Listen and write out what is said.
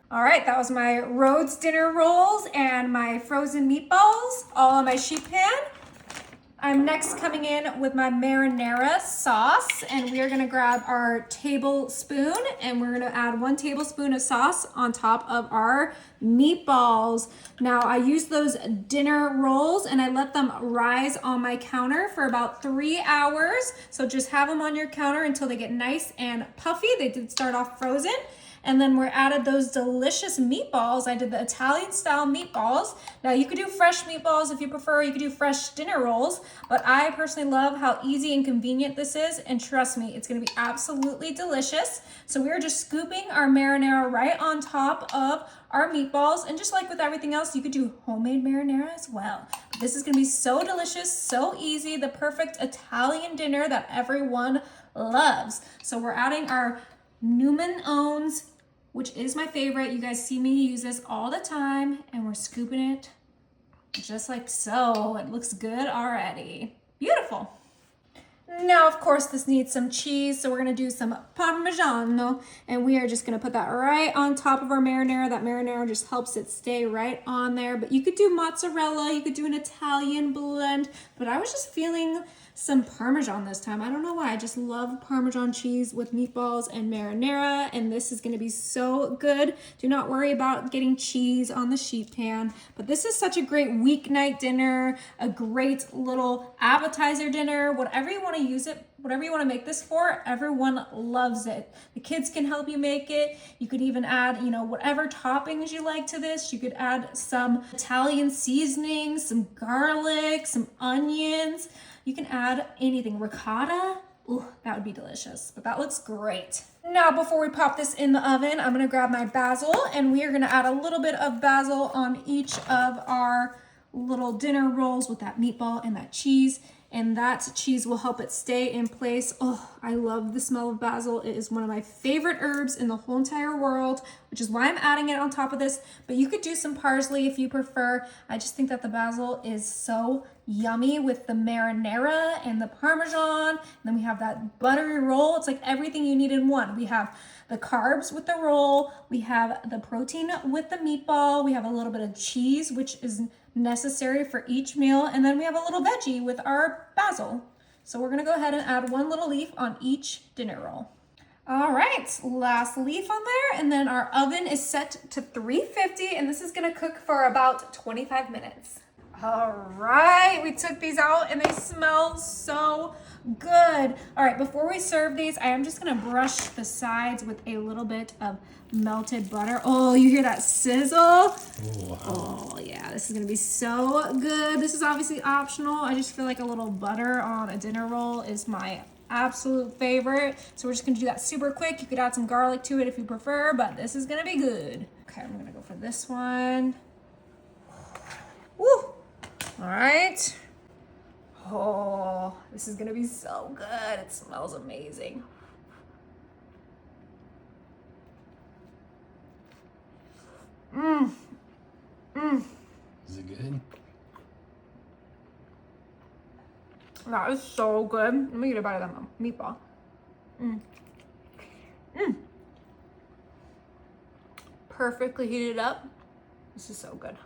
All right, that was my Rhodes dinner rolls and my frozen meatballs, all on my sheet pan. I'm next coming in with my marinara sauce, and we are gonna grab our tablespoon and we're gonna add 1 tablespoon of sauce on top of our meatballs. Now I use those dinner rolls and I let them rise on my counter for about 3 hours. So just have them on your counter until they get nice and puffy. They did start off frozen. And then we're added those delicious meatballs. I did the Italian style meatballs. Now you could do fresh meatballs if you prefer. You could do fresh dinner rolls, but I personally love how easy and convenient this is. And trust me, it's gonna be absolutely delicious. So we're just scooping our marinara right on top of our meatballs. And just like with everything else, you could do homemade marinara as well. But this is gonna be so delicious, so easy, the perfect Italian dinner that everyone loves. So we're adding our Newman Owns, which is my favorite. You guys see me use this all the time, and we're scooping it just like so. It looks good already. Beautiful. Now, of course, this needs some cheese, so we're gonna do some Parmigiano, and we are just gonna put that right on top of our marinara. That marinara just helps it stay right on there, but you could do mozzarella, you could do an Italian blend, but I was just feeling some Parmesan this time. I don't know why, I just love Parmesan cheese with meatballs and marinara, and this is gonna be so good. Do not worry about getting cheese on the sheet pan, but this is such a great weeknight dinner, a great little appetizer dinner, whatever you wanna use it, whatever you wanna make this for, everyone loves it. The kids can help you make it. You could even add, whatever toppings you like to this. You could add some Italian seasoning, some garlic, some onions. You can add anything, ricotta. Ooh, that would be delicious, but that looks great. Now, before we pop this in the oven, I'm gonna grab my basil, and we are gonna add a little bit of basil on each of our little dinner rolls with that meatball and that cheese, and that cheese will help it stay in place. Oh, I love the smell of basil. It is one of my favorite herbs in the whole entire world, which is why I'm adding it on top of this, but you could do some parsley if you prefer. I just think that the basil is so yummy with the marinara and the Parmesan. And then we have that buttery roll. It's like everything you need in one. We have the carbs with the roll, we have the protein with the meatball, we have a little bit of cheese, which is necessary for each meal, and then we have a little veggie with our basil. So we're gonna go ahead and add 1 little leaf on each dinner roll. All right, last leaf on there, and then our oven is set to 350, and this is gonna cook for about 25 minutes. All right, we took these out and they smell so good. All right, before we serve these, I am just gonna brush the sides with a little bit of melted butter. Oh, you hear that sizzle? Wow. Oh yeah, this is gonna be so good. This is obviously optional. I just feel like a little butter on a dinner roll is my absolute favorite. So we're just gonna do that super quick. You could add some garlic to it if you prefer, but this is gonna be good. Okay, I'm gonna go for this one. Woo! All right. Oh, this is gonna be so good. It smells amazing. Is it good? That is so good. Let me get a bite of that meatball. Perfectly heated up. This is so good.